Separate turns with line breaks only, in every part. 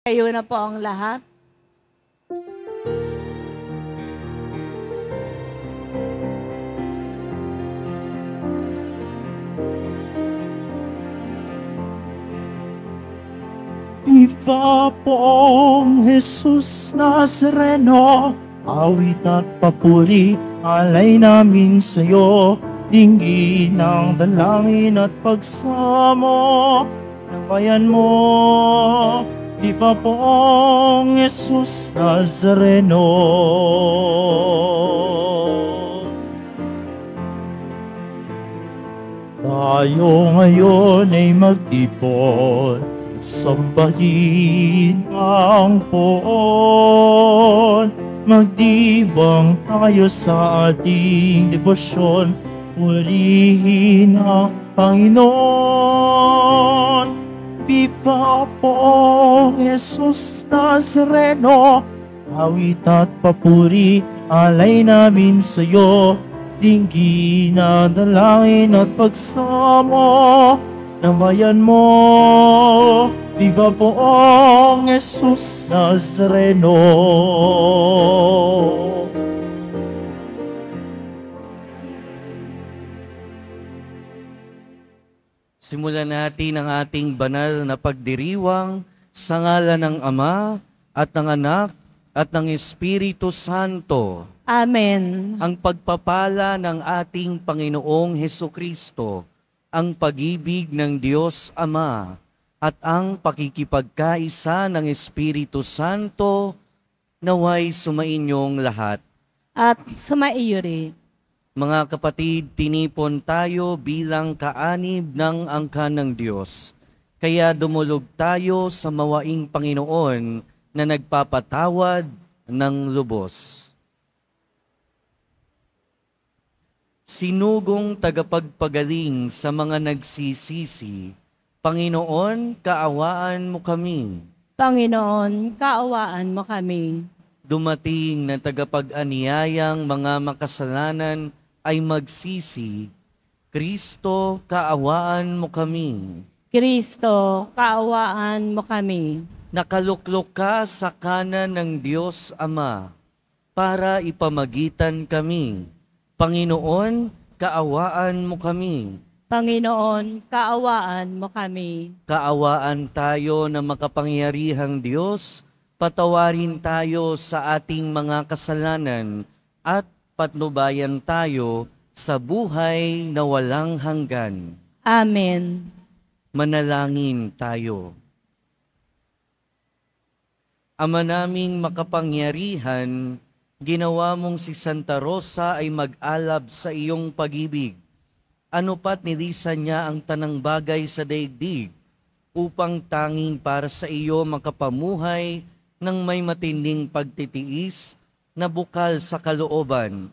Kayo na po ang lahat.
Viva pong Jesus Nazareno, awit at papuri, alay namin sa'yo, dinggin ng dalangin at pagsamo ng bayan mo. Viva pong Jesus Nazareno. Tayo ngayon ay mag-ipon, sambahin ang poon. Magdibang tayo sa ating debosyon, purihin ang Panginoon. Viva po Jesus Nazareno, awit at papuri, alay namin sa'yo, dinggin ang dalangin at pagsamo ng bayan mo. Viva poong Jesus Nazareno.
Simulan natin ang ating banal na pagdiriwang sa ngalan ng Ama at ng Anak at ng Espiritu Santo.
Amen.
Ang pagpapala ng ating Panginoong Hesukristo, ang pag-ibig ng Diyos Ama, at ang pakikipagkaisa ng Espiritu Santo naway sumainyong lahat.
At sumaiyo rin.
Mga kapatid, tinipon tayo bilang kaanib ng angkan ng Diyos. Kaya dumulog tayo sa mawaing Panginoon na nagpapatawad ng lubos. Sinugong tagapagpagaling sa mga nagsisisi, Panginoon, kaawaan mo kami.
Panginoon, kaawaan mo kami.
Dumating na tagapag-aniyayang mga makasalanan ay magsisi, Kristo, kaawaan mo kami.
Kristo, kaawaan mo kami.
Nakaluklok ka sa kanan ng Diyos Ama para ipamagitan kami. Panginoon, kaawaan mo kami.
Panginoon, kaawaan mo kami.
Kaawaan tayo na makapangyarihang Diyos, patawarin tayo sa ating mga kasalanan at patnubayan tayo sa buhay na walang hanggan.
Amen.
Manalangin tayo. Ama naming makapangyarihan, ginawa mong si Santa Rosa ay mag-alab sa iyong pag-ibig. Ano pat nilisan niya ang tanang bagay sa daigdig upang tanging para sa iyo makapamuhay ng may matinding pagtitiis na bukal sa kalooban.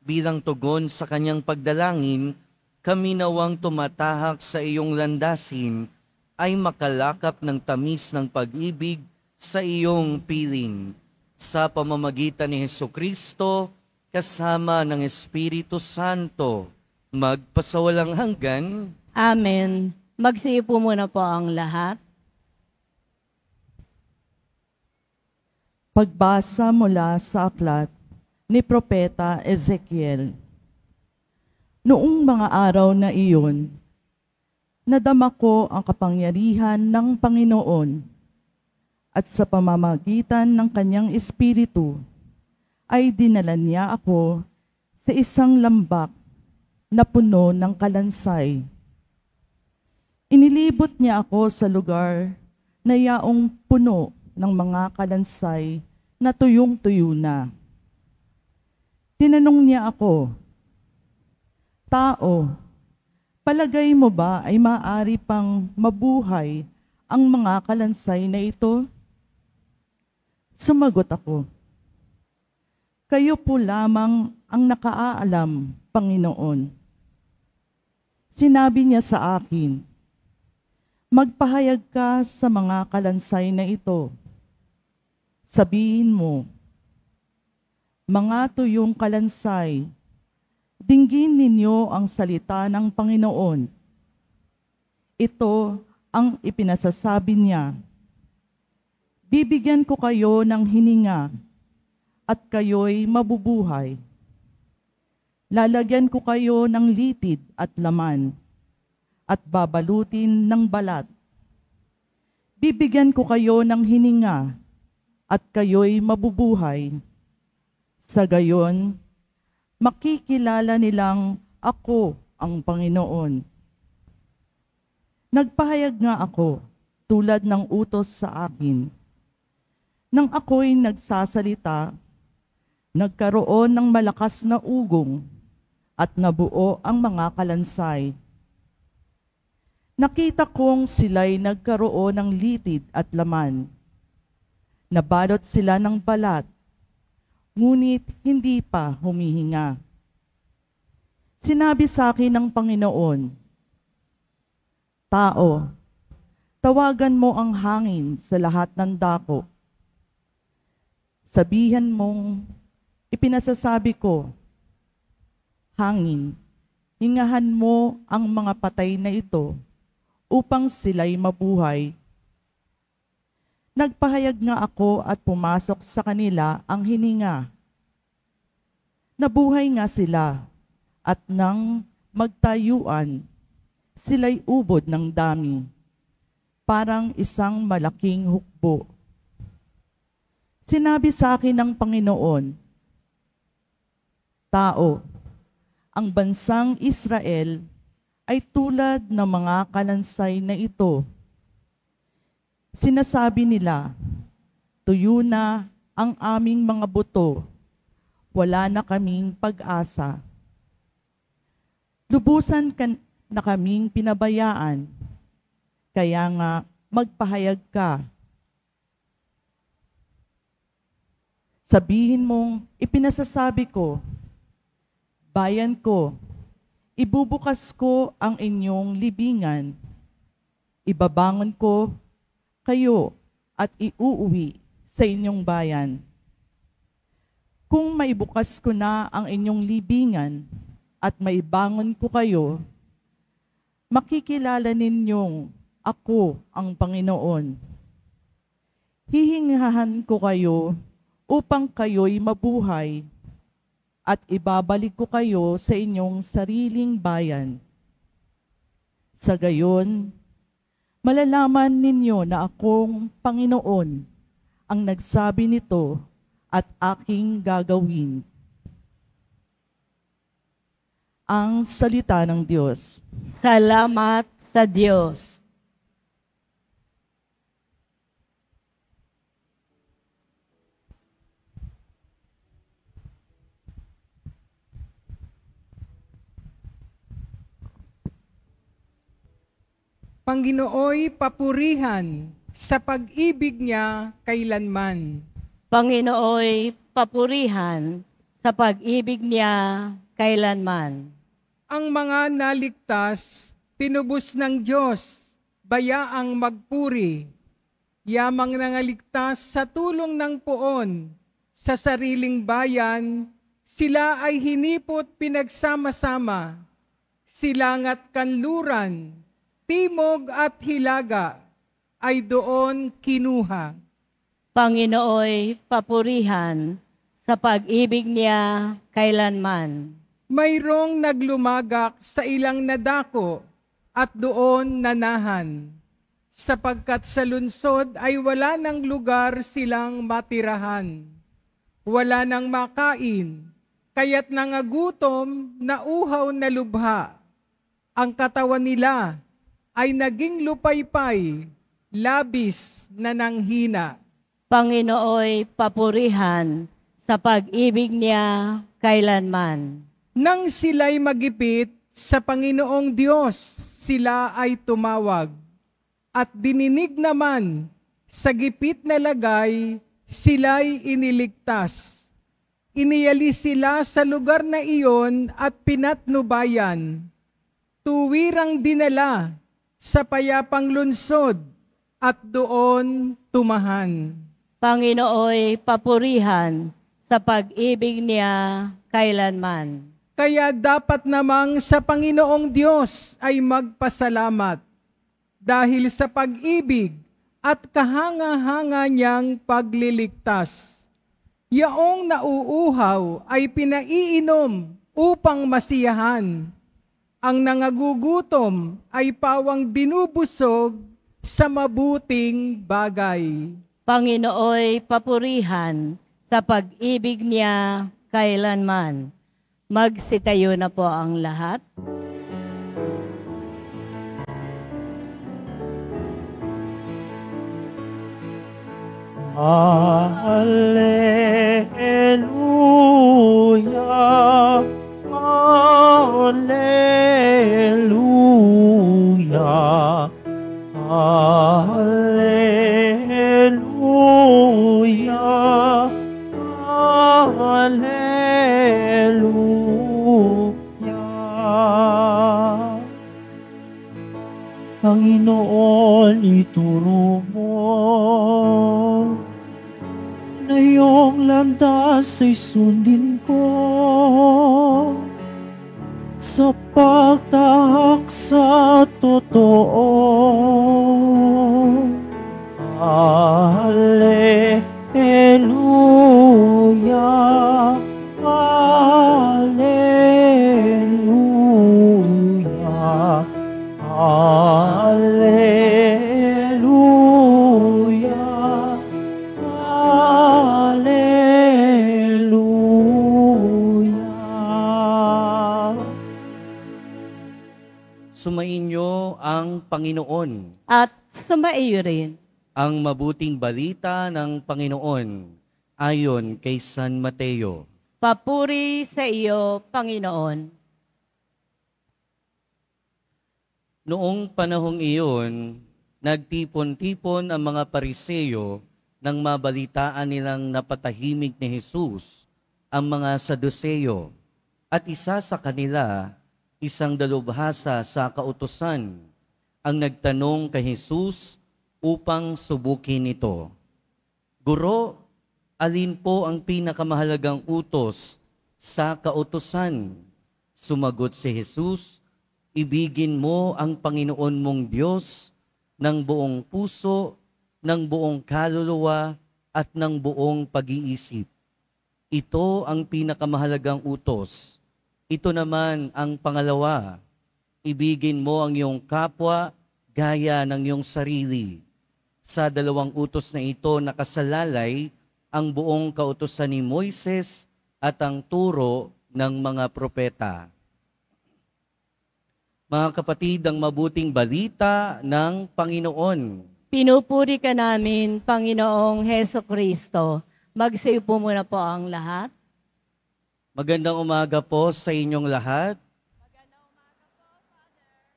Bilang tugon sa kanyang pagdalangin, kami nawang tumatahak sa iyong landasin ay makalakap ng tamis ng pag-ibig sa iyong piling. Sa pamamagitan ni Hesukristo, kasama ng Espiritu Santo, magpasawalang hanggan.
Amen. Magsiupo muna po ang lahat.
Pagbasa mula sa aklat ni Propeta Ezekiel. Noong mga araw na iyon, nadama ko ang kapangyarihan ng Panginoon at sa pamamagitan ng kanyang espiritu ay dinala niya ako sa isang lambak na puno ng kalansay. Inilibot niya ako sa lugar na yaong puno ng mga kalansay na tuyong-tuyo na. Tinanong niya ako, Tao, palagay mo ba ay maaari pang mabuhay ang mga kalansay na ito? Sumagot ako, Kayo po lamang ang nakaalam, Panginoon. Sinabi niya sa akin, Magpahayag ka sa mga kalansay na ito. Sabihin mo, Mga tuyong kalansay, dinggin ninyo ang salita ng Panginoon. Ito ang ipinasasabi niya. Bibigyan ko kayo ng hininga at kayo'y mabubuhay. Lalagyan ko kayo ng litid at laman at babalutin ng balat. Bibigyan ko kayo ng hininga at kayo'y mabubuhay. Sa gayon, makikilala nilang ako ang Panginoon. Nagpahayag nga ako tulad ng utos sa akin. Nang ako'y nagsasalita, nagkaroon ng malakas na ugong at nabuo ang mga kalansay. Nakita kong sila'y nagkaroon ng litid at laman. Nabalot sila ng balat, ngunit hindi pa humihinga. Sinabi sa akin ng Panginoon, "Tao, tawagan mo ang hangin sa lahat ng dako. Sabihan mong, ipinasasabi ko, hangin, hingahan mo ang mga patay na ito upang sila'y mabuhay." Nagpahayag nga ako at pumasok sa kanila ang hininga. Nabuhay nga sila at nang magtayuan, sila'y ubod ng dami, parang isang malaking hukbo. Sinabi sa akin ng Panginoon, "Tao, ang bansang Israel ay tulad ng mga kalansay na ito. Sinasabi nila, tuyo na ang aming mga buto, wala na kaming pag-asa. Lubusan na kaming pinabayaan, kaya nga magpahayag ka. Sabihin mong, ipinasasabi ko, bayan ko, ibubukas ko ang inyong libingan, ibabangon ko kayo at iuuwi sa inyong bayan. Kung maibukas ko na ang inyong libingan at maibangon ko kayo, makikilala ninyong ako ang Panginoon. Hihingahan ko kayo upang kayo'y mabuhay at ibabalik ko kayo sa inyong sariling bayan. Sa gayon, malalaman ninyo na akong Panginoon ang nagsabi nito at aking gagawin." Ang salita ng Diyos.
Salamat sa Diyos.
Panginooy papurihan sa pag-ibig niya kailanman.
Panginooy papurihan sa pag-ibig niya kailanman.
Ang mga naligtas, pinubos ng Diyos, bayaang magpuri. Yamang nangaligtas sa tulong ng poon, sa sariling bayan, sila ay hinipot pinagsama-sama. Silang at kanluran, timog at hilaga ay doon kinuha.
Panginooy papurihan sa pag-ibig niya kailanman.
Mayroong naglumagak sa ilang nadako at doon nanahan, sapagkat sa lungsod ay wala ng lugar silang matirahan. Wala nang makain, kaya't nangagutom na uhaw na lubha. Ang katawan nila ay naging lupaypay, labis na nanghina.
Panginooy papurihan sa pag-ibig niya kailanman.
Nang sila'y magipit sa Panginoong Diyos, sila ay tumawag. At dininig naman sa gipit na lagay, sila'y iniligtas. Iniyalis sila sa lugar na iyon at pinatnubayan. Tuwirang dinala sa payapang lungsod at doon tumahan.
Panginooy papurihan sa pag-ibig niya kailanman.
Kaya dapat namang sa Panginoong Diyos ay magpasalamat dahil sa pag-ibig at kahanga-hanga niyang pagliligtas. Yaong nauuhaw ay pinaiinom upang masiyahan. Ang nangagugutom ay pawang binubusog sa mabuting bagay.
Panginooy papurihan sa pag-ibig niya kailanman. Magsitayo na po ang lahat.
Alleluia, alleluia, alleluia, alleluia. Panginoon, ituro mo na iyong landas ay sundin ko sa pagtahak sa totoo. Alleluia, alleluia, alleluia, alleluia.
Sumainyo ang Panginoon.
At sumaiyo rin.
Ang mabuting balita ng Panginoon ayon kay San Mateo.
Papuri sa iyo, Panginoon.
Noong panahong iyon, nagtipon-tipon ang mga Pariseo nang mabalitaan nilang napatahimik ni Jesus ang mga Saduceo. At isa sa kanila, isang dalubhasa sa kautusan, ang nagtanong kay Jesus upang subukin ito. Guro, alin po ang pinakamahalagang utos sa kautusan? Sumagot si Jesus, ibigin mo ang Panginoon mong Diyos ng buong puso, ng buong kaluluwa, at ng buong pag-iisip. Ito ang pinakamahalagang utos. Ito naman ang pangalawa, ibigin mo ang iyong kapwa gaya ng iyong sarili. Sa dalawang utos na ito nakasalalay ang buong kautusan ni Moises at ang turo ng mga propeta. Mga kapatid, ang mabuting balita ng Panginoon.
Pinupuri ka namin, Panginoong Heso Kristo. Magsayo po muna po ang lahat.
Magandang umaga po sa inyong lahat.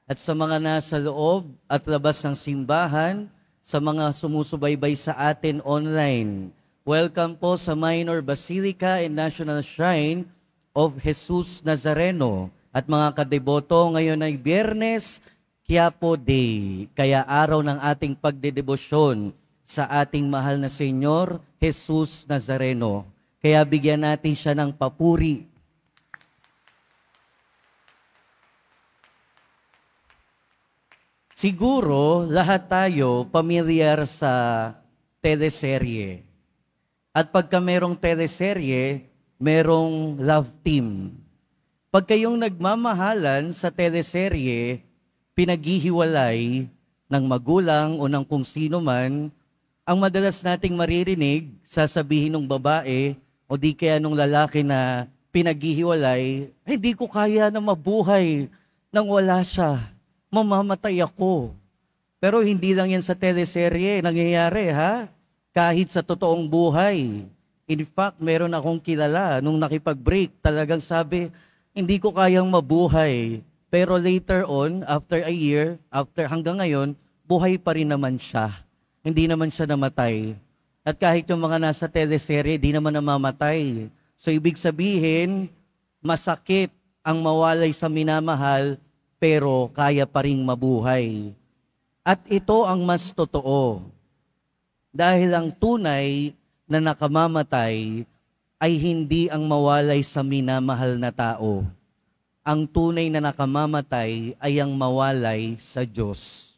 At sa mga nasa loob at labas ng simbahan, sa mga sumusubaybay sa atin online, welcome po sa Minor Basilica and National Shrine of Jesus Nazareno. At mga kadeboto, ngayon ay Biyernes, Quiapo Day, kaya araw ng ating pagdedebosyon sa ating mahal na Senyor, Jesus Nazareno. Kaya bigyan natin siya ng papuri. Siguro, lahat tayo pamilyar sa teleserye. At pagka merong teleserye, merong love team. Pag kayong nagmamahalan sa teleserye, pinaghihiwalay ng magulang o ng kung sino man, ang madalas nating maririnig, sasabihin ng babae o di kaya nung lalaki na pinaghihiwalay, hindi ko kaya na mabuhay nang wala siya. Mamamatay ako. Pero hindi lang yan sa teleserye nangyayari, ha? Kahit sa totoong buhay. In fact, meron akong kilala nung nakipag-break, talagang sabi, hindi ko kayang mabuhay. Pero later on, after a year, hanggang ngayon, buhay pa rin naman siya. Hindi naman siya namatay. At kahit yung mga nasa teleserye, di naman namamatay. So ibig sabihin, masakit ang mawalay sa minamahal, pero kaya pa ring mabuhay. At ito ang mas totoo. Dahil ang tunay na nakamamatay ay hindi ang mawalay sa minamahal na tao. Ang tunay na nakamamatay ay ang mawalay sa Diyos.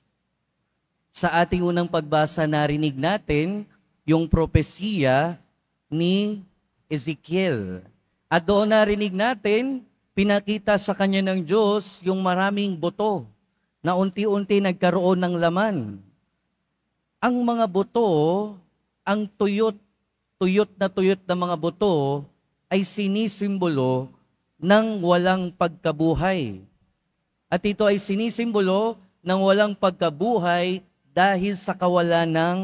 Sa ating unang pagbasa, narinig natin yung propesiya ni Ezekiel. At doon narinig natin, pinakita sa kanya ng Diyos yung maraming buto na unti-unti nagkaroon ng laman. Ang mga buto, ang tuyot na mga buto ay sinisimbolo ng walang pagkabuhay. At ito ay sinisimbolo ng walang pagkabuhay dahil sa kawalan ng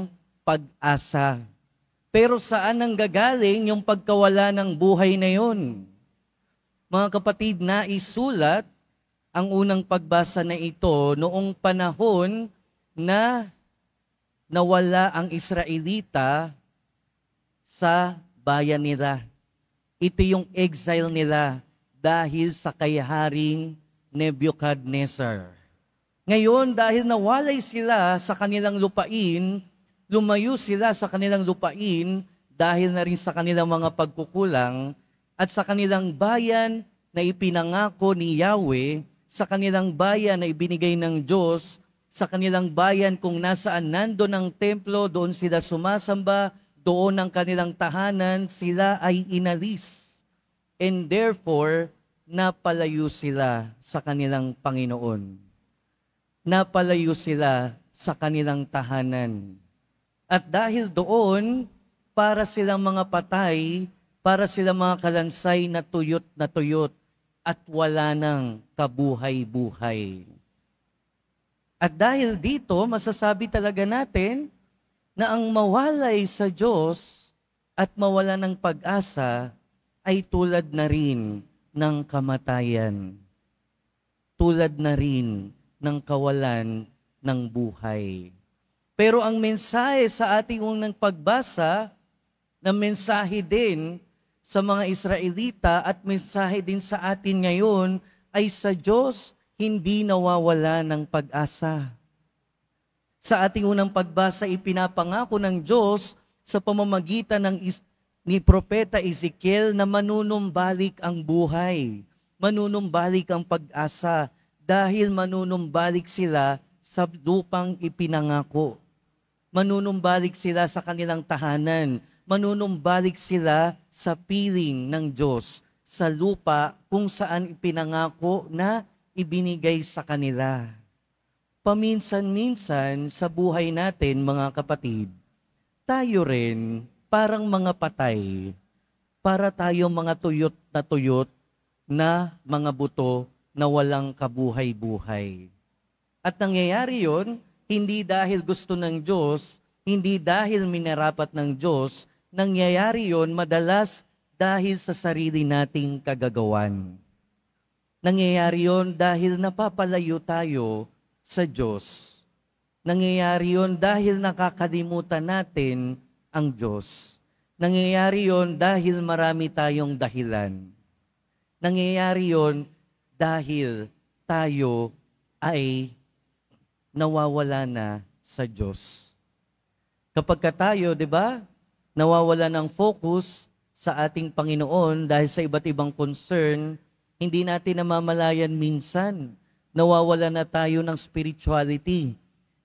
pag-asa. Pero saan nanggagaling yung pagkawala ng buhay na yun? Mga kapatid, naisulat ang unang pagbasa na ito noong panahon na nawala ang Israelita sa bayan nila. Ito yung exile nila dahil sa kay Haring Nebuchadnezzar. Ngayon, dahil nawalay sila sa kanilang lupain, lumayo sila sa kanilang lupain dahil na rin sa kanilang mga pagkukulang at sa kanilang bayan na ipinangako ni Yahweh, sa kanilang bayan na ibinigay ng Diyos, sa kanilang bayan kung nasaan nando ng templo, doon sila sumasamba, doon ang kanilang tahanan, sila ay inalis. And therefore, napalayo sila sa kanilang Panginoon. Napalayo sila sa kanilang tahanan. At dahil doon, para silang mga patay, para silang mga kalansay na tuyot at wala nang kabuhay-buhay. At dahil dito, masasabi talaga natin na ang mawalay sa Diyos at mawala ng pag-asa ay tulad na rin ng kamatayan. Tulad na rin ng kawalan ng buhay. Pero ang mensahe sa ating unang pagbasa, na mensahe din sa mga Israelita at mensahe din sa atin ngayon, ay sa Diyos hindi nawawala ng pag-asa. Sa ating unang pagbasa, ipinapangako ng Diyos sa pamamagitan ni Propeta Ezekiel na manunumbalik ang buhay, manunumbalik ang pag-asa, dahil manunumbalik sila sa lupang ipinangako. Manunumbalik sila sa kanilang tahanan. Manunumbalik sila sa piling ng Diyos, sa lupa kung saan ipinangako na ibinigay sa kanila. Paminsan-minsan sa buhay natin, mga kapatid, tayo rin parang mga patay, para tayo mga tuyot na mga buto na walang kabuhay-buhay. At nangyayari yon, hindi dahil gusto ng Diyos, hindi dahil minarapat ng Diyos, nangyayari yon madalas dahil sa sarili nating kagagawan. Nangyayari yon dahil napapalayo tayo sa Diyos. Nangyayari yon dahil nakakalimutan natin ang Diyos. Nangyayari yon dahil marami tayong dahilan. Nangyayari yon dahil tayo ay nawawala na sa Diyos. Kapag tayo, di ba, nawawala ng focus sa ating Panginoon dahil sa iba't ibang concern, hindi natin namamalayan minsan, nawawala na tayo ng spirituality.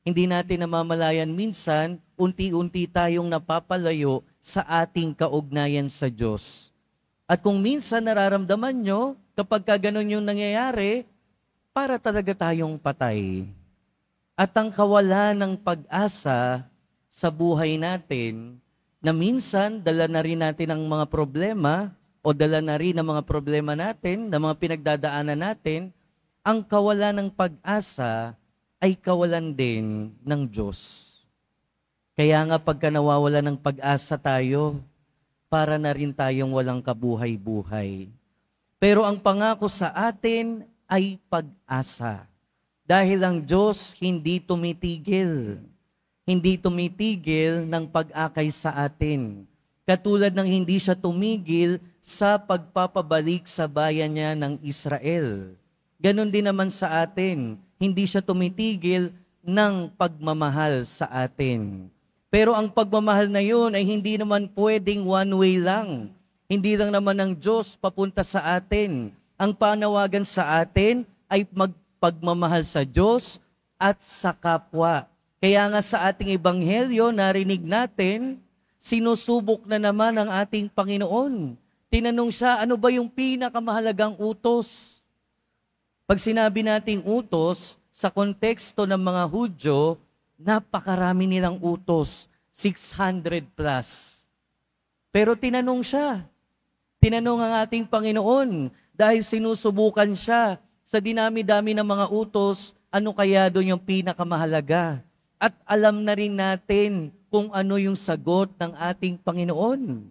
Hindi natin namamalayan minsan, unti-unti tayong napapalayo sa ating kaugnayan sa Diyos. At kung minsan nararamdaman nyo, kapag ganun yung nangyayari, para talaga tayong patay. At ang kawalan ng pag-asa sa buhay natin, na minsan dala na rin natin ang mga problema o dala na rin ang mga problema natin, na mga pinagdadaanan natin, ang kawalan ng pag-asa ay kawalan din ng Diyos. Kaya nga pagka nawawala ng pag-asa tayo, para na rin tayong walang kabuhay-buhay. Pero ang pangako sa atin ay pag-asa. Dahil ang Diyos hindi tumitigil. Hindi tumitigil ng pag-akay sa atin. Katulad ng hindi siya tumigil sa pagpapabalik sa bayan niya ng Israel. Ganon din naman sa atin. Hindi siya tumitigil ng pagmamahal sa atin. Pero ang pagmamahal na yun ay hindi naman pwedeng one way lang. Hindi lang naman ng Diyos papunta sa atin. Ang panawagan sa atin ay magpagmamahal sa Diyos at sa kapwa. Kaya nga sa ating ebanghelyo, narinig natin, sinusubok na naman ang ating Panginoon. Tinanong siya, ano ba yung pinakamahalagang utos? Pag sinabi nating utos, sa konteksto ng mga Hudyo, napakarami nilang utos, 600 plus. Pero tinanong siya, tinanong ang ating Panginoon, dahil sinusubukan siya sa dinami-dami ng mga utos, ano kaya doon yung pinakamahalaga? At alam na rin natin kung ano yung sagot ng ating Panginoon.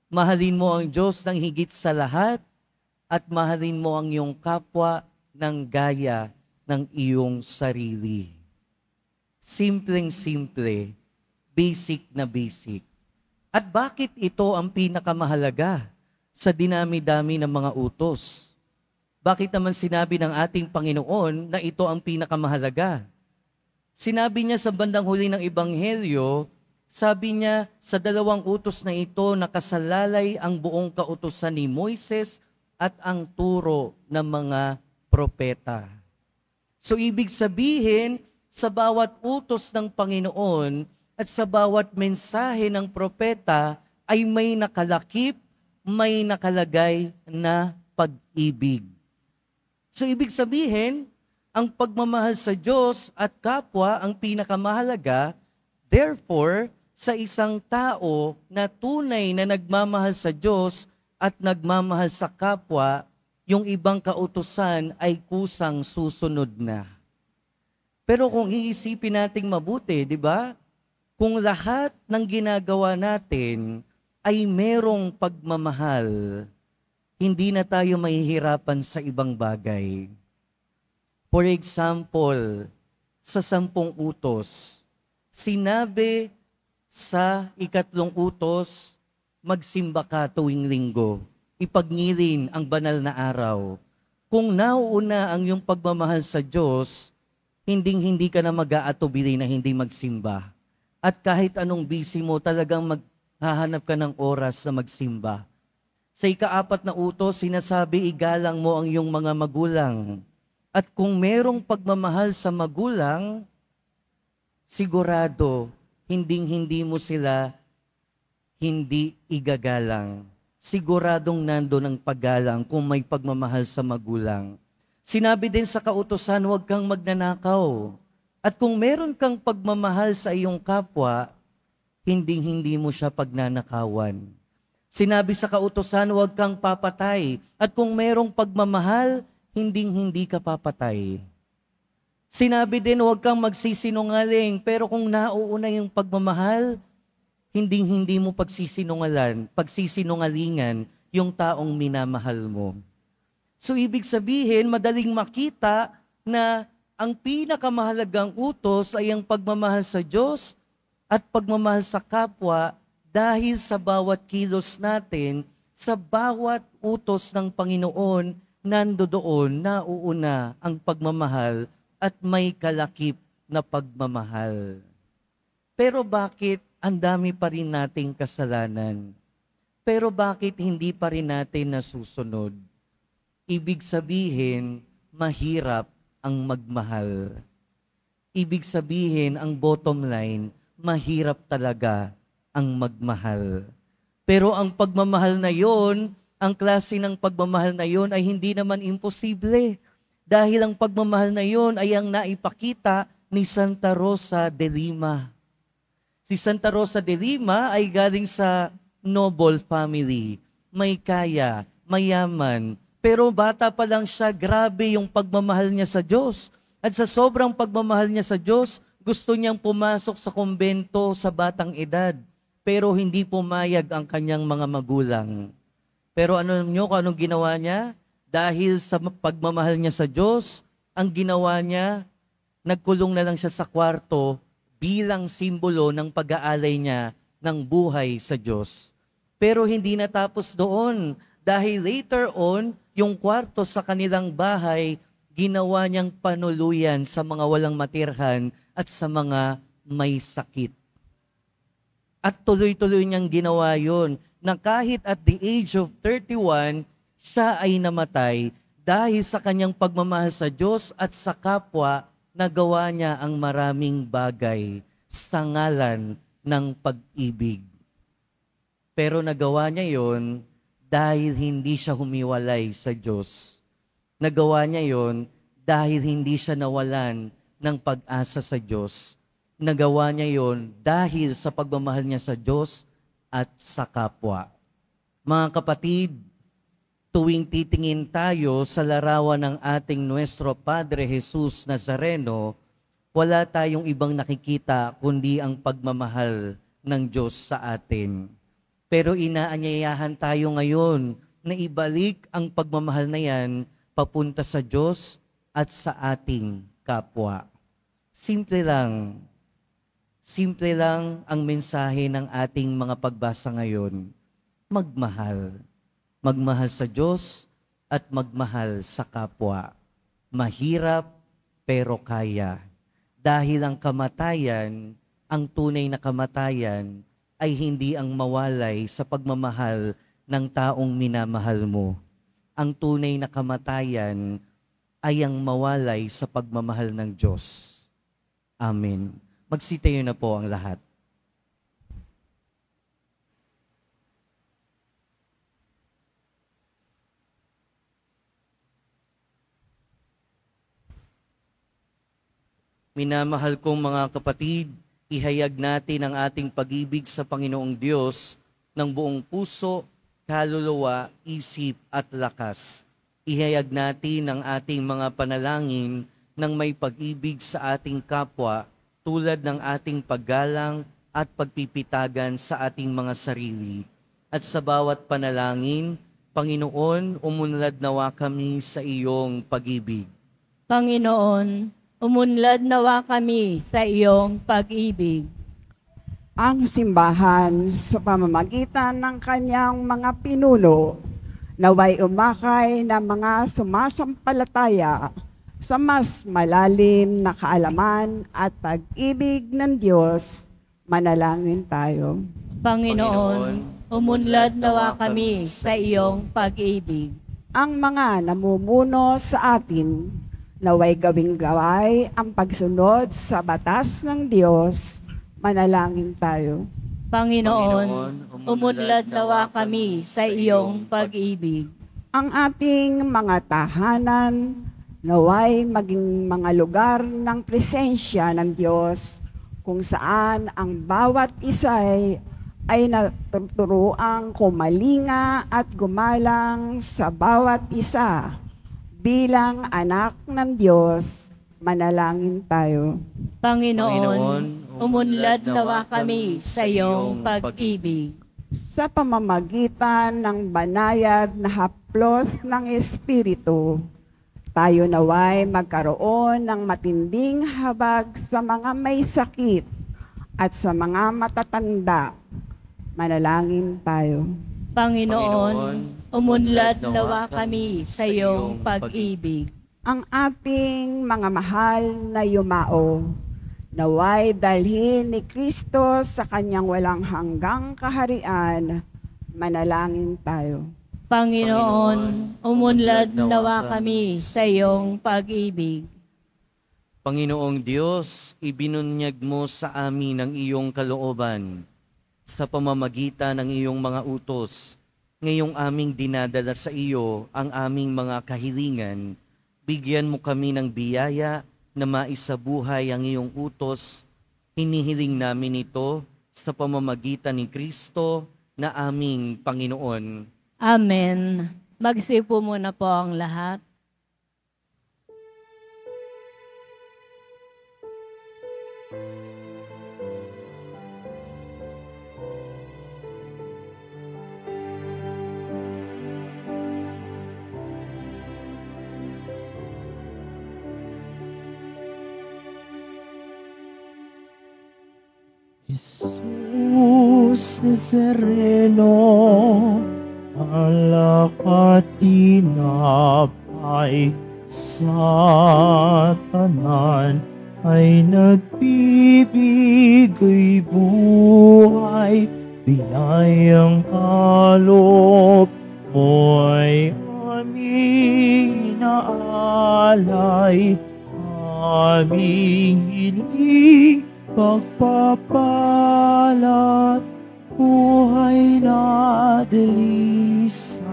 Mahalin mo ang Diyos ng higit sa lahat at mahalin mo ang iyong kapwa ng gaya ng iyong sarili. Simpleng-simple, basic na basic. At bakit ito ang pinakamahalaga sa dinami-dami ng mga utos? Bakit naman sinabi ng ating Panginoon na ito ang pinakamahalaga? Sinabi niya sa bandang huli ng Ebanghelyo, sabi niya, sa 2 utos na ito, nakasalalay ang buong kautusan ni Moises at ang turo ng mga propeta. So ibig sabihin, sa bawat utos ng Panginoon at sa bawat mensahe ng propeta ay may nakalakip, may nakalagay na pag-ibig. So ibig sabihin, ang pagmamahal sa Diyos at kapwa ang pinakamahalaga. Therefore, sa isang tao na tunay na nagmamahal sa Diyos at nagmamahal sa kapwa, yung ibang kautusan ay kusang susunod na. Pero kung iisipin nating mabuti, di ba? Kung lahat ng ginagawa natin ay merong pagmamahal, hindi na tayo mahihirapan sa ibang bagay. For example, sa 10 utos, sinabi sa 3 utos, magsimba ka tuwing linggo, ipagnilin ang banal na araw. Kung nauuna ang iyong pagmamahal sa Diyos, hindi ka na mag-aatubili na hindi magsimba. At kahit anong busy mo, talagang maghahanap ka ng oras na magsimba. Sa 4 na utos, sinasabi, igalang mo ang iyong mga magulang. At kung merong pagmamahal sa magulang, sigurado, hindi mo sila hindi igagalang. Siguradong nando ng paggalang kung may pagmamahal sa magulang. Sinabi din sa kautusan, huwag kang magnanakaw. At kung meron kang pagmamahal sa iyong kapwa, hindi mo siya pagnanakawan. Sinabi sa kautusan, huwag kang papatay. At kung merong pagmamahal, hindi ka papatay. Sinabi din, huwag kang magsisinungaling, pero kung nauuna yung pagmamahal, hindi mo pagsisinungalingan yung taong minamahal mo. So ibig sabihin, madaling makita na ang pinakamahalagang utos ay ang pagmamahal sa Diyos at pagmamahal sa kapwa dahil sa bawat kilos natin, sa bawat utos ng Panginoon, nandoon nauuna ang pagmamahal at may kalakip na pagmamahal. Pero bakit ang dami pa rin nating kasalanan? Pero bakit hindi pa rin natin nasusunod? Ibig sabihin, mahirap ang magmahal. Ibig sabihin, ang bottom line, mahirap talaga ang magmahal. Pero ang pagmamahal na yon, ang klase ng pagmamahal na yon ay hindi naman imposible. Dahil ang pagmamahal na yon ay ang naipakita ni Santa Rosa de Lima. Si Santa Rosa de Lima ay galing sa noble family. May kaya, mayaman. Pero bata pa lang siya, grabe yung pagmamahal niya sa Diyos. At sa sobrang pagmamahal niya sa Diyos, gusto niyang pumasok sa kumbento sa batang edad. Pero hindi pumayag ang kanyang mga magulang. Pero ano niyo kung anong ginawa niya? Dahil sa pagmamahal niya sa Diyos, ang ginawa niya, nagkulong na lang siya sa kwarto bilang simbolo ng pag-aalay niya ng buhay sa Diyos. Pero hindi natapos doon. Dahil later on, yung kwarto sa kanilang bahay, ginawa niyang panuluyan sa mga walang matirhan at sa mga may sakit. At tuloy-tuloy niyang ginawa yon na kahit at the age of 31, siya ay namatay dahil sa kanyang pagmamahal sa Diyos at sa kapwa nagawa niya ang maraming bagay sa ngalan ng pag-ibig. Pero nagawa niya yon dahil hindi siya humiwalay sa Diyos. Nagawa niya yon dahil hindi siya nawalan ng pag-asa sa Diyos. Nagawa niya yon dahil sa pagmamahal niya sa Diyos at sa kapwa. Mga kapatid, tuwing titingin tayo sa larawan ng ating Nuestro Padre Jesus Nazareno, wala tayong ibang nakikita kundi ang pagmamahal ng Diyos sa atin. Pero inaanyayahan tayo ngayon na ibalik ang pagmamahal na yan papunta sa Diyos at sa ating kapwa. Simple lang ang mensahe ng ating mga pagbasa ngayon. Magmahal. Magmahal sa Diyos at magmahal sa kapwa. Mahirap pero kaya. Dahil ang kamatayan, ang tunay na kamatayan, ay hindi ang mawalay sa pagmamahal ng taong minamahal mo. Ang tunay na kamatayan ay ang mawalay sa pagmamahal ng Diyos. Amen. Magsitayo na po ang lahat. Minamahal kong mga kapatid, ihayag natin ang ating pag-ibig sa Panginoong Diyos ng buong puso, kaluluwa, isip at lakas. Ihayag natin ang ating mga panalangin ng may pag-ibig sa ating kapwa tulad ng ating paggalang at pagpipitagan sa ating mga sarili. At sa bawat panalangin, Panginoon, umunlad nawa kami sa iyong pag-ibig.
Panginoon, umunlad nawa kami sa iyong pag-ibig.
Ang simbahan sa pamamagitan ng kanyang mga pinuno, naway umakay na mga sumasampalataya sa mas malalim na kaalaman at pag-ibig ng Diyos. Manalangin tayo.
Panginoon, umunlad nawa kami sa iyong pag-ibig.
Ang mga namumuno sa atin, naway gawing gaway ang pagsunod sa batas ng Diyos. Manalangin tayo.
Panginoon, umunlad nawa kami sa iyong pag-ibig.
Ang ating mga tahanan, naway maging mga lugar ng presensya ng Diyos kung saan ang bawat isa'y ay natuturuang kumalinga at gumalang sa bawat isa bilang anak ng Diyos. Manalangin tayo.
Panginoon, umunlad nawa kami sa iyong pag-ibig.
Sa pamamagitan ng banayad na haplos ng Espiritu, tayo naway magkaroon ng matinding habag sa mga may sakit at sa mga matatanda. Manalangin tayo.
Panginoon, umunlad nawa kami sa iyong pag-ibig.
Ang ating mga mahal na yumao, naway dalhin ni Kristo sa kanyang walang hanggang kaharian. Manalangin tayo.
Panginoon, umunlad nawa kami sa iyong pag-ibig.
Panginoong Diyos, ibinunyag mo sa amin ang iyong kalooban sa pamamagitan ng iyong mga utos. Ngayong aming dinadala sa iyo ang aming mga kahilingan, bigyan mo kami ng biyaya na maisabuhay ang iyong utos. Hinihiling namin ito sa pamamagitan ni Kristo na aming Panginoon.
Amen. Magsipo muna po ang lahat.
Jesus Nazareno, alak at tinapay sa tanan ay nagbibigay buhay, biyayang kaloob mo'y aming inaalay, aming hiling pagpapalat, buhay na dalisay.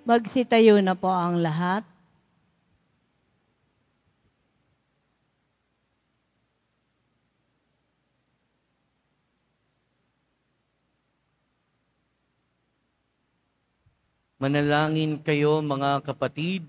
Magsitayo na po ang lahat.
Manalangin kayo mga kapatid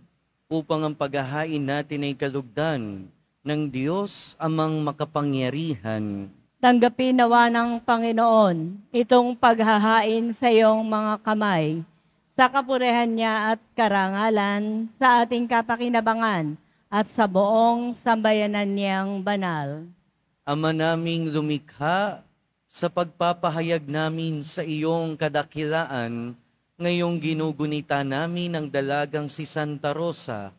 upang ang paghahain natin ay kalugdan ng Diyos amang makapangyarihan.
Tanggapin nawa ng Panginoon itong paghahain sa iyong mga kamay, sa kapurihan niya at karangalan, sa ating kapakinabangan at sa buong sambayanan niyang banal.
Ama naming lumikha, sa pagpapahayag namin sa iyong kadakilaan, ngayong ginugunita namin ang dalagang si Santa Rosa,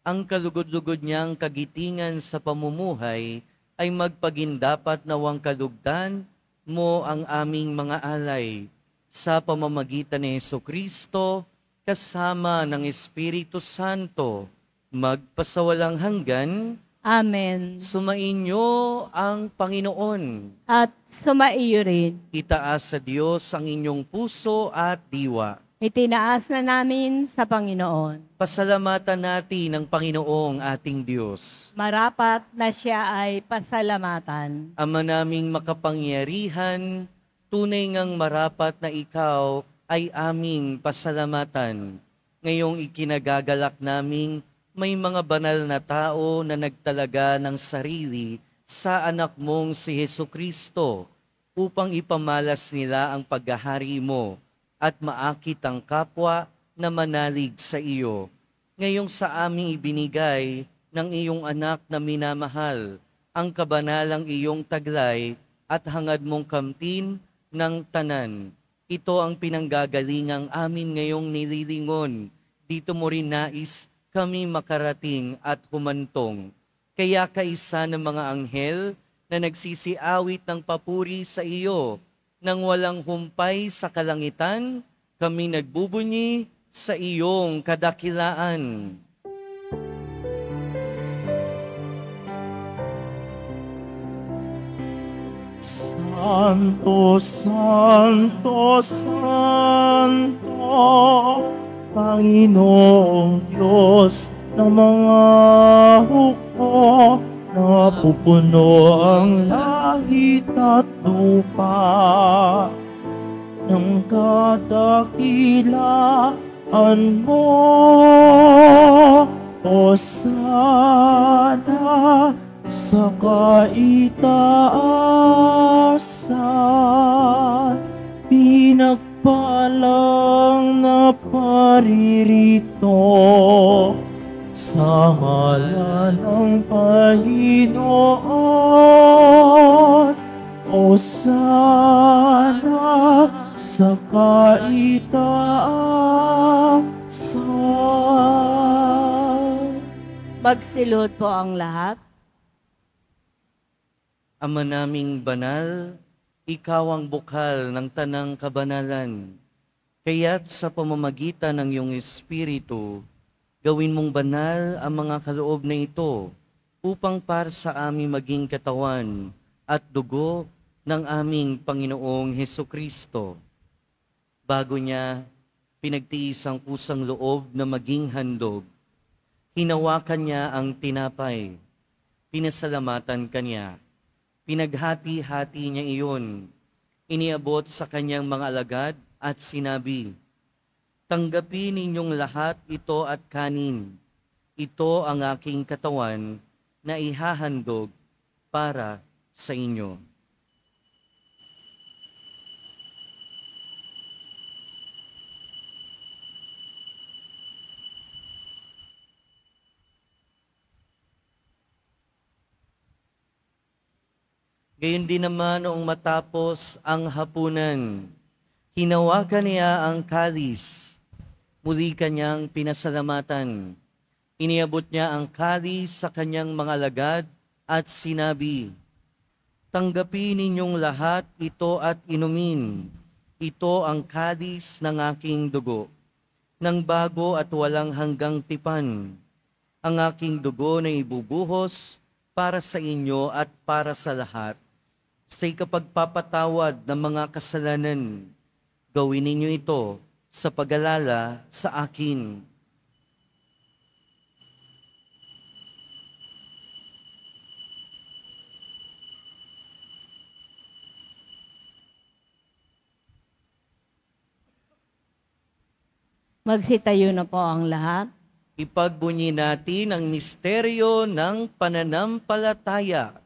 ang kalugod-lugod niyang kagitingan sa pamumuhay ay magpagindapat nawang kalugdan mo ang aming mga alay. Sa pamamagitan ni Jesucristo, kasama ng Espiritu Santo, magpasawalang hanggan.
Amen.
Sumainyo ang Panginoon.
At sumaiyo rin.
Itaas sa Diyos ang inyong puso at diwa.
Itinaas na namin sa Panginoon.
Pasalamatan natin ang Panginoong ating Diyos.
Marapat na siya ay pasalamatan.
Ama naming makapangyarihan, tunay ngang marapat na ikaw ay aming pasalamatan. Ngayong ikinagagalak naming may mga banal na tao na nagtalaga ng sarili sa anak mong si Jesucristo upang ipamalas nila ang paghahari mo at maakit ang kapwa na manalig sa iyo. Ngayong sa aming ibinigay ng iyong anak na minamahal, ang kabanalang iyong taglay at hangad mong kamtin ng tanan. Ito ang pinanggagalingang amin ngayong nililingon. Dito mo rin nais kami makarating at humantong. Kaya kaisa ng mga anghel na nagsisiawit ng papuri sa iyo, nang walang humpay sa kalangitan, kami nagbubunyi sa iyong kadakilaan.
Santo, Santo, Santo, Panginoong Diyos ng mga hukbo, napupuno ang langit at lupa ng kadakilaan mo. O sana sa kaitaasan, pinagpalang na paririto sa ngalan ng Panginoon. O sana sa kaitaasan.
Magsilod po ang lahat.
Ama naming banal, ikaw ang bukal ng tanang kabanalan. Kaya't sa pamamagitan ng iyong Espiritu, gawin mong banal ang mga kaloob na ito upang para sa aming maging katawan at dugo ng aming Panginoong Hesukristo. Bago niya pinagtiis ang kusang loob na maging handog, hinawakan niya ang tinapay, pinasalamatan kanya, pinaghati-hati niya iyon, iniabot sa kanyang mga alagad at sinabi, "Tanggapin ninyong lahat ito at kanin. Ito ang aking katawan na ihahandog para sa inyo." Gayon din naman noong matapos ang hapunan, hinawakan niya ang kalis, muli kanyang pinasalamatan, Iniabot niya ang kalis sa kanyang mga alagad at sinabi, "Tanggapin ninyong lahat ito at inumin. Ito ang kalis ng aking dugo, ng bago at walang hanggang tipan. Ang aking dugo na ibubuhos para sa inyo at para sa lahat, sa ikapagpapatawad ng mga kasalanan. Gawin ninyo ito sa pag-alala sa akin."
Magsitayo na po ang lahat.
Ipagbunyi natin ang misteryo ng pananampalataya.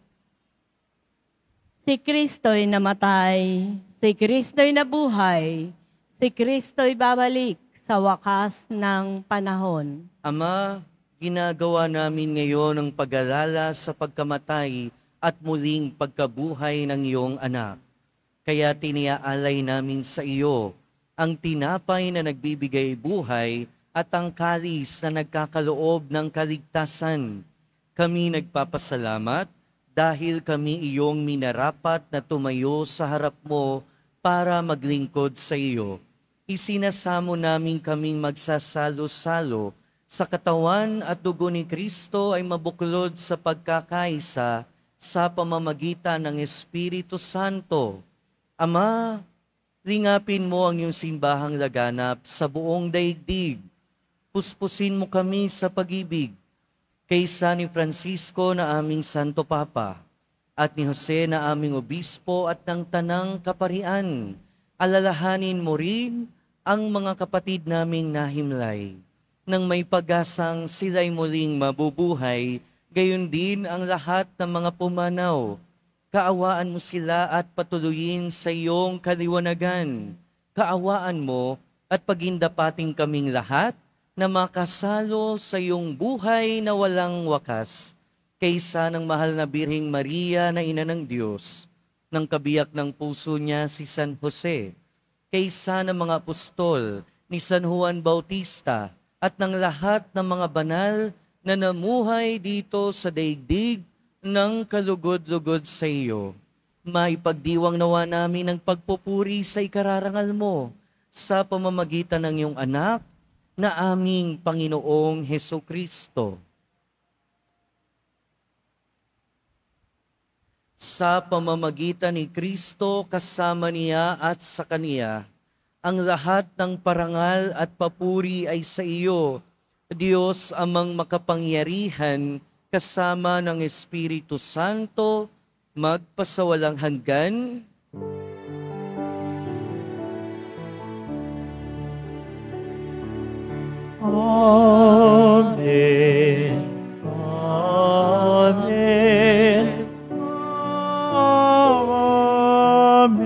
Si Kristo'y namatay, si Kristo'y nabuhay, si Kristo'y babalik sa wakas ng panahon.
Ama, ginagawa namin ngayon ang pag-alala sa pagkamatay at muling pagkabuhay ng iyong anak. Kaya tiniaalay namin sa iyo ang tinapay na nagbibigay buhay at ang kalis na nagkakaloob ng kaligtasan. Kami nagpapasalamat dahil kami iyong minarapat na tumayo sa harap mo para maglingkod sa iyo. Isinasamo namin kaming magsasalo-salo sa katawan at dugo ni Kristo ay mabuklod sa pagkakaisa sa pamamagitan ng Espiritu Santo. Ama, lingapin mo ang iyong simbahang laganap sa buong daigdig. Puspusin mo kami sa pag-ibig kay San Francisco na aming Santo Papa at ni Jose na aming Obispo at ng Tanang Kaparian. Alalahanin mo rin ang mga kapatid naming nahimlay nang may pag-asang sila'y muling mabubuhay, gayon din ang lahat ng mga pumanaw. Kaawaan mo sila at patuloyin sa iyong kaliwanagan. Kaawaan mo at pagindapating kaming lahat na makasalo sa iyong buhay na walang wakas. Kaysa ng mahal na Birheng Maria na Ina ng Diyos, ng kabiyak ng puso niya si San Jose, kaysa ng mga apostol ni San Juan Bautista at ng lahat ng mga banal na namuhay dito sa daigdig ng kalugod-lugod sa iyo. Maipagdiwang nawa namin ang pagpupuri sa ikararangal mo sa pamamagitan ng iyong anak na aming Panginoong Hesukristo. Sa pamamagitan ni Kristo, kasama niya at sa Kaniya, ang lahat ng parangal at papuri ay sa iyo, Diyos amang makapangyarihan, kasama ng Espiritu Santo, magpasawalang hanggan.
Amen. Amen. Amen.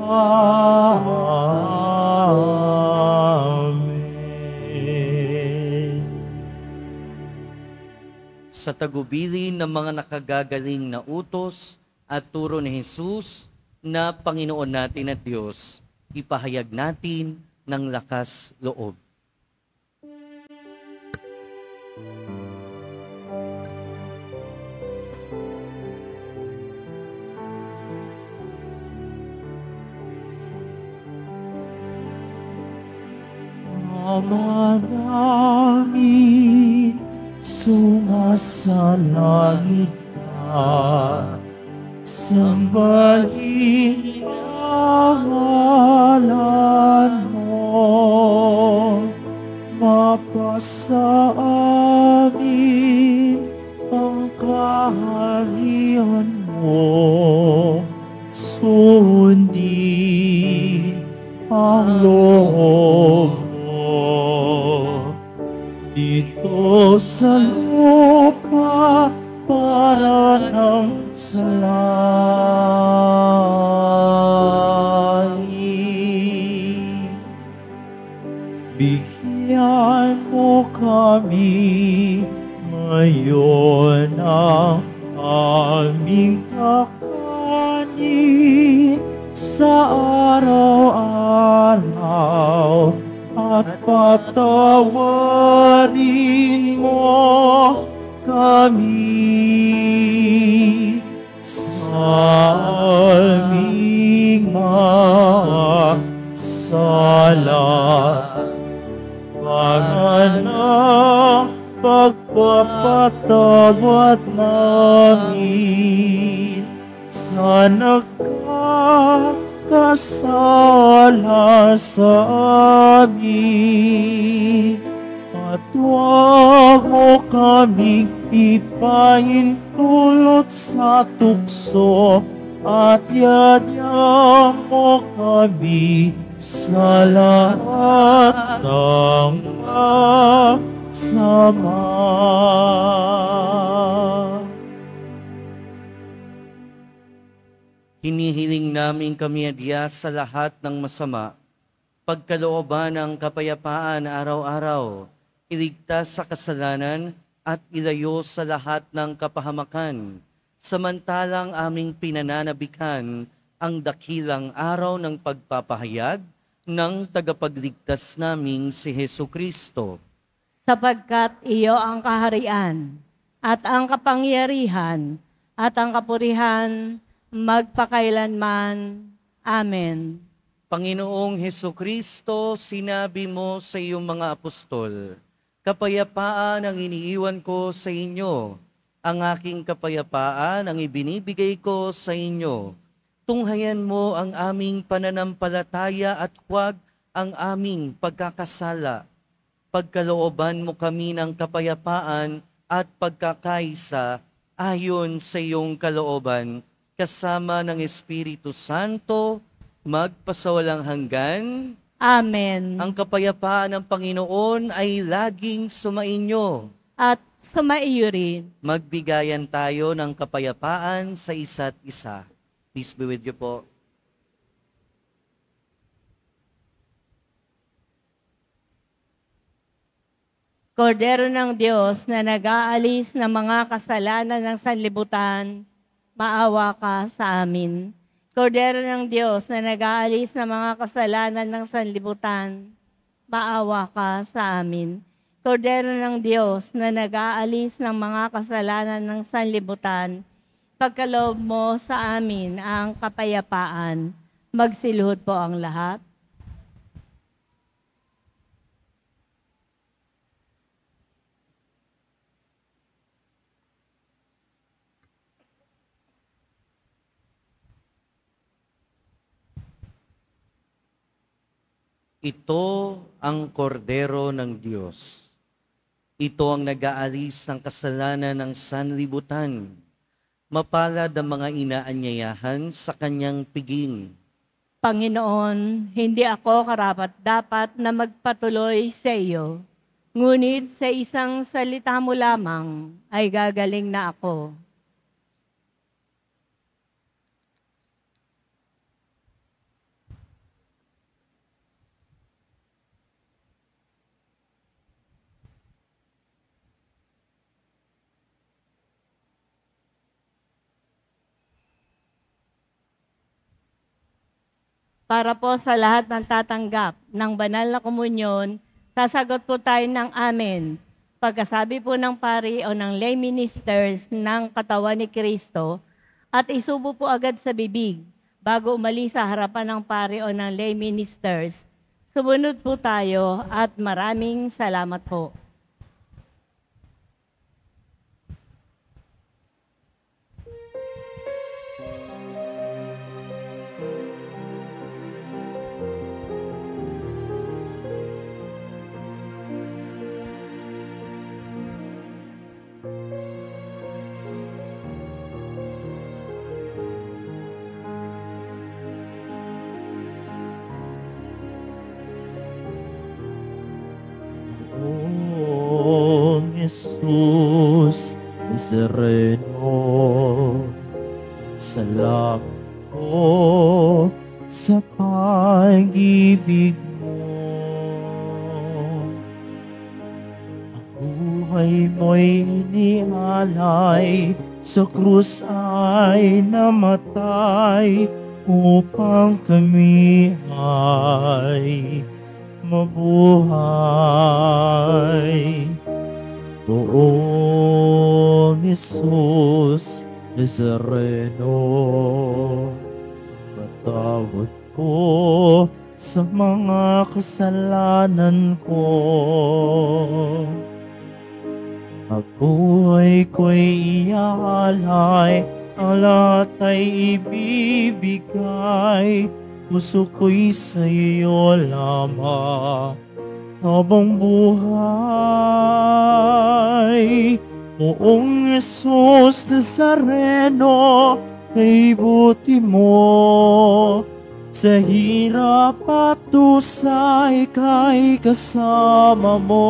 Amen.
Sa tagubilin ng mga nakagagaling na utos at turo ni Jesus na Panginoon natin at Diyos, ipahayag natin ng lakas loob.
Ama namin, sumasalangit ka, sambahin ang ngalan mo, mapasa amin ang kaharian mo, sundin ang loob mo dito sa lupa para ng sa langit. Bigyan mo kami ngayon ang aming kakanin sa araw-araw at patawarin mo kami sa aming mga sala. Panganak pagpapatawad namin sa nagkakasala sa amin. At huwag mo kaming ipahintulot sa tukso at yadya mo kami sa lahat ng sama.
Hinihiling namin kami adya sa lahat ng masama, pagkalooban ng kapayapaan araw-araw, iligtas sa kasalanan at ilayo sa lahat ng kapahamakan, samantalang aming pinananabikan ang dakilang araw ng pagpapahayag ng tagapagligtas naming si Hesukristo.
Sapagkat iyo ang kaharian, at ang kapangyarihan, at ang kapurihan, magpakailanman. Amen.
Panginoong Hesukristo, sinabi mo sa iyong mga apostol, kapayapaan ang iniiwan ko sa inyo, ang aking kapayapaan ang ibinibigay ko sa inyo. Tunghayan mo ang aming pananampalataya at huwag ang aming pagkakasala. Pagkalooban mo kami ng kapayapaan at pagkakaisa ayon sa iyong kalooban, kasama ng Espiritu Santo, magpasawalang hanggan.
Amen.
Ang kapayapaan ng Panginoon ay laging sumainyo.
At sumaiyo rin.
Magbigayan tayo ng kapayapaan sa isa't isa. Peace be with you po.
Kordero ng Diyos na nag-aalis ng mga kasalanan ng sanlibutan, maawa ka sa amin. Kordero ng Diyos na nag-aalis ng mga kasalanan ng sanlibutan, maawa ka sa amin. Kordero ng Diyos na nag-aalis ng mga kasalanan ng sanlibutan, pagkaloob mo sa amin ang kapayapaan. Magsiluhod po ang lahat.
Ito ang kordero ng Diyos. Ito ang nag-aalis ng kasalanan ng sanlibutan. Mapalad ang mga inaanyayahan sa kanyang piging.
Panginoon, hindi ako karapat-dapat na magpatuloy sa iyo. Ngunit sa isang salita mo lamang ay gagaling na ako. Para po sa lahat ng tatanggap ng banal na komunyon, sasagot po tayo ng amen. Pagkasabi po ng pari o ng lay ministers ng katawan ni Kristo at isubo po agad sa bibig bago umalis sa harapan ng pari o ng lay ministers. Sumunod po tayo at maraming salamat po.
Jesus Nazareno, salamat po sa pag-ibig mo. Ang buhay mo'y inialay, sa krus ay namatay, upang kami ay mabuhay. Poong Jesus Nazareno, patawad po sa mga kasalanan ko. Mabuhay ko'y iaalay, ang lahat ay ibibigay. Puso ko'y sa iyo lamang habang buhay. Poong Jesus Nazareno, kay buti mo. Sa hirap at dusa, ika'y kasama mo.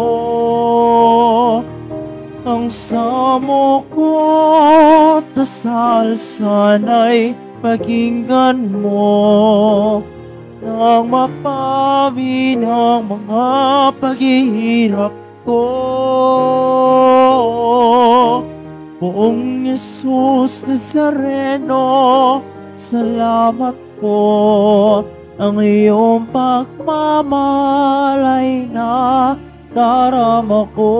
Ang samo ko, dasal sana'y pakinggan mo. Nang mapawi ng mga paghihirap ko. Poong Jesus Nazareno, salamat po. Ang iyong pagmamalay na darama ko.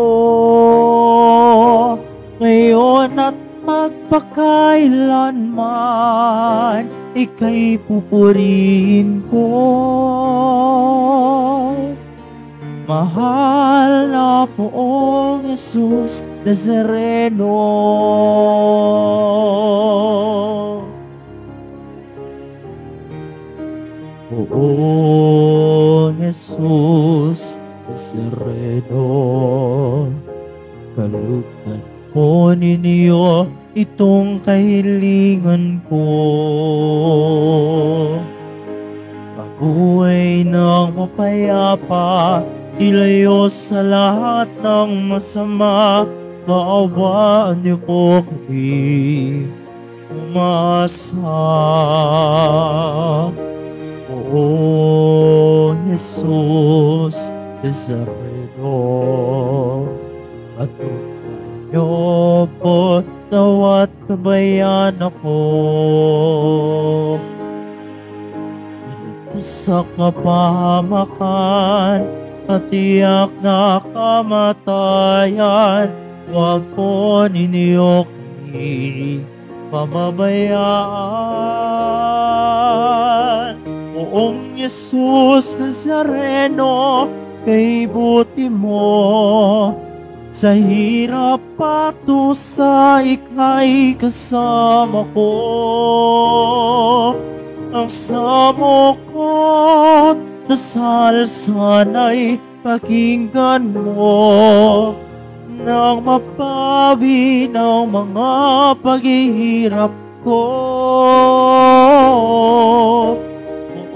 Ngayon at magpakailanman, ika'y pupurihin ko. Mahal na Poong Jesus Nazareno. Poong Jesus Nazareno, kalugdan po ninyo itong kahilingan ko. Mabuhay ng mapayapa, ilayo sa lahat ng masama. Kaawaan niyo po kami umasa. O Jesus Nazareno, patuloy niyo po tawat kabayan ako. Iligtas sa kapahamakan at tiyak na kamatayan. Huwag po ninyo kami pababayaan. Poong Jesus Nazareno, kay buti mo. Sa hirap at dusa, ika'y kasama ko. Ang samo ko't dasal sana'y pakinggan mo. Nang mapawi ng mga paghihirap ko.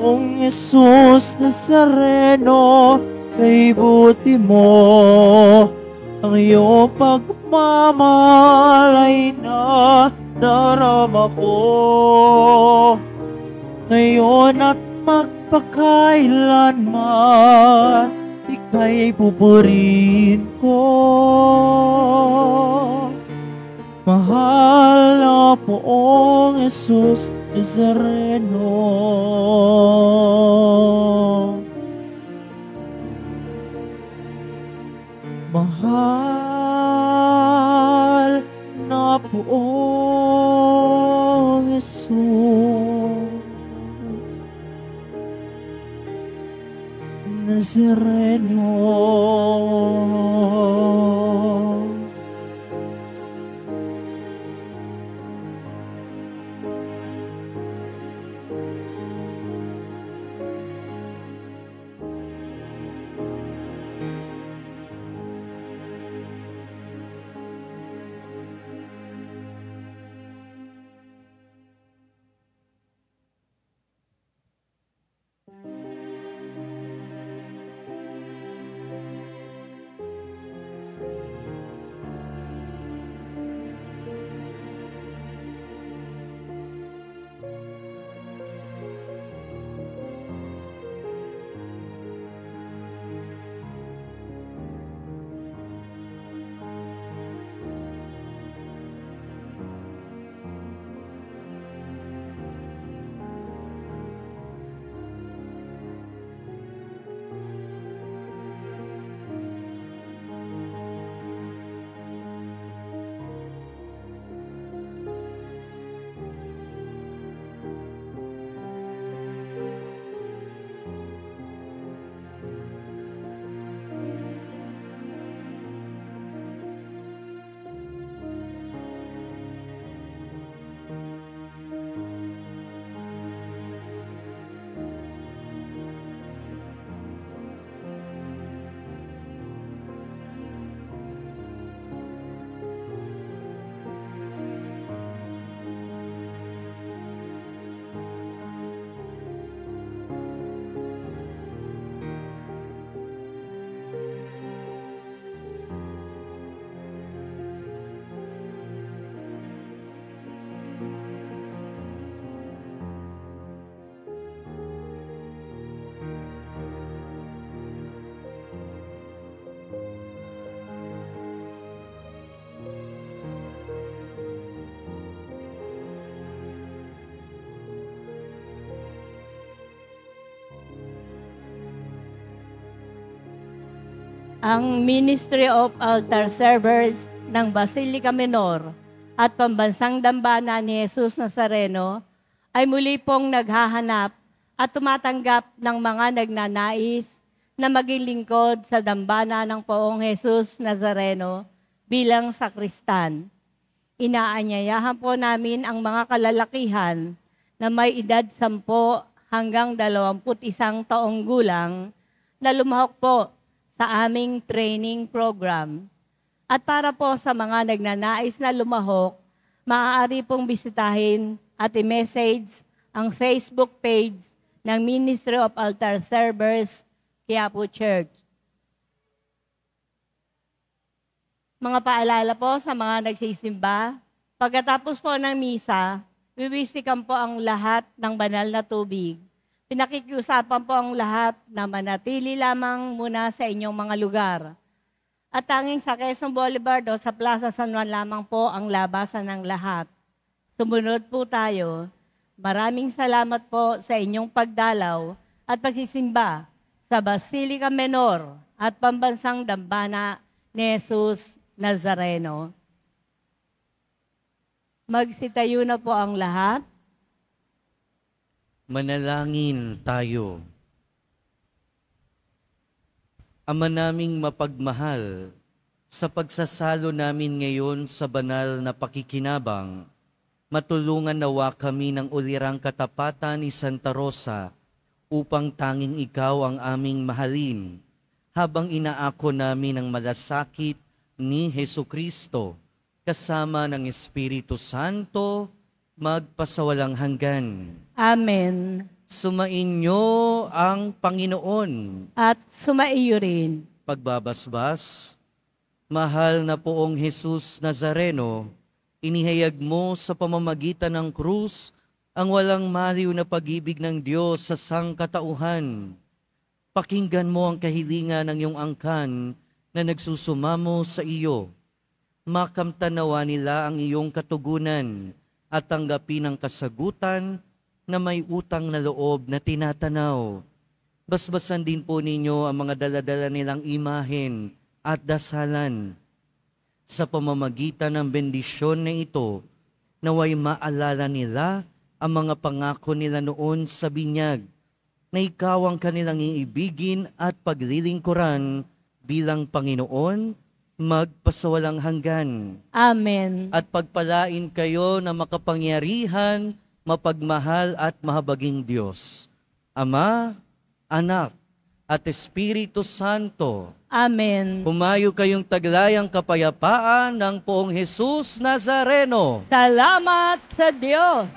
Poong Jesus Nazareno, kay buti mo. Ang iyong pagmamalay na darama ko. Ngayon at magpakailanman, ika'y pupurihin ko. Mahal na Poong Jesus Nazareno. Mahal na Poong Jesus Nazareno.
ang Ministry of Altar Servers ng Basilica Menor at Pambansang Dambana ni Jesus Nazareno ay muli pong naghahanap at tumatanggap ng mga nagnanais na maging lingkod sa dambana ng Poong Jesus Nazareno bilang sakristan. Inaanyayahan po namin ang mga kalalakihan na may edad 10 hanggang 21 taong gulang na lumahok po sa aming training program. At para po sa mga nagnanais na lumahok, maaari pong bisitahin at i-message ang Facebook page ng Ministry of Altar Servers, Quiapo Church. Mga paalala po sa mga nagsisimba, pagkatapos po ng misa, wiwisikan po ang lahat ng banal na tubig. Pinakikiusapan po ang lahat na manatili lamang muna sa inyong mga lugar. At tanging sa Quezon Boulevard o sa Plaza San Juan lamang po ang labasan ng lahat. Sumunod po tayo. Maraming salamat po sa inyong pagdalaw at pagsisimba sa Basilica Menor at Pambansang Dambana ni Jesus Nazareno. Magsitayo na po ang lahat.
Manalangin tayo. Ama naming mapagmahal, sa pagsasalo namin ngayon sa banal na pakikinabang, matulungan nawa kami ng ulirang katapatan ni Santa Rosa upang tanging ikaw ang aming mahalin, habang inaako namin ang malasakit ni Hesukristo, kasama ng Espiritu Santo, magpasawalang hanggan.
Amen.
Sumainyo ang Panginoon.
At sumaiyo rin.
Pagbabasbas, mahal na Poong Jesus Nazareno, inihayag mo sa pamamagitan ng krus ang walang maliw na pag-ibig ng Diyos sa sangkatauhan. Pakinggan mo ang kahilingan ng iyong angkan na nagsusumamo sa iyo. Makamtanawa nila ang iyong katugunan at tanggapin ang kasagutan na may utang na loob na tinatanaw. Basbasan din po ninyo ang mga daladala nilang imahen at dasalan. Sa pamamagitan ng bendisyon na ito, naway maalala nila ang mga pangako nila noon sa binyag, na ikaw ang kanilang iibigin at paglilingkuran bilang Panginoon, magpasawalang hanggan.
Amen.
At pagpalain kayo na makapangyarihan, mapagmahal at mahabaging Diyos, Ama, Anak, at Espiritu Santo.
Amen.
Humayo kayong taglayang kapayapaan ng Poong Jesus Nazareno.
Salamat sa Diyos.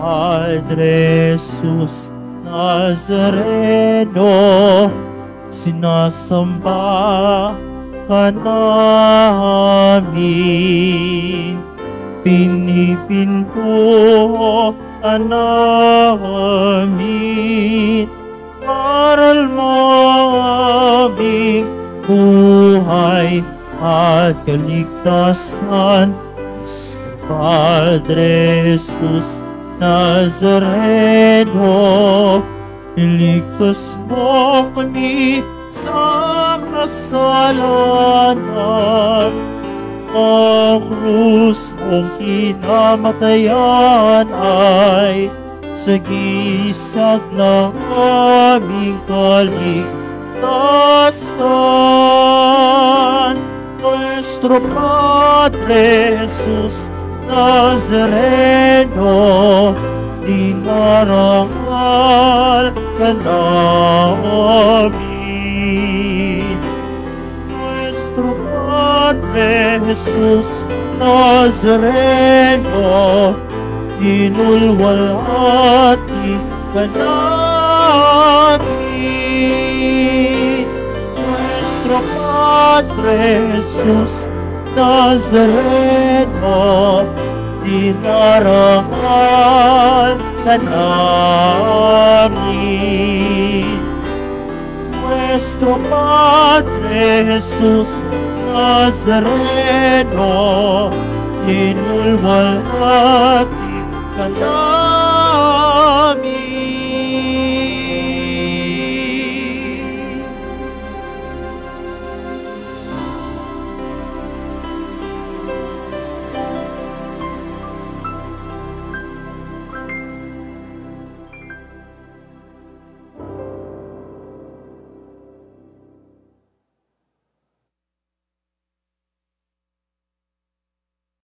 Padre Jesus Nazareno, sinasamba ka namin, pinipinto ka namin, aral mo aming buhay at kaligtasan. Padre Jesus Nazareno, iligtas mo kami sa kasalanan. Ang krus mong kinamatayan ay sagisag ng aming kaligtasan. Nuestro Padre Jesus Nazareno, dinarangal ka namin. Nuestro Padre Jesus Nazareno, dinulwalhati ka namin. Nuestro Padre Jesus Nazareno, dinarangal ka namin. Nuestro Padre Jesus Nazareno, dinulwalhati Kanta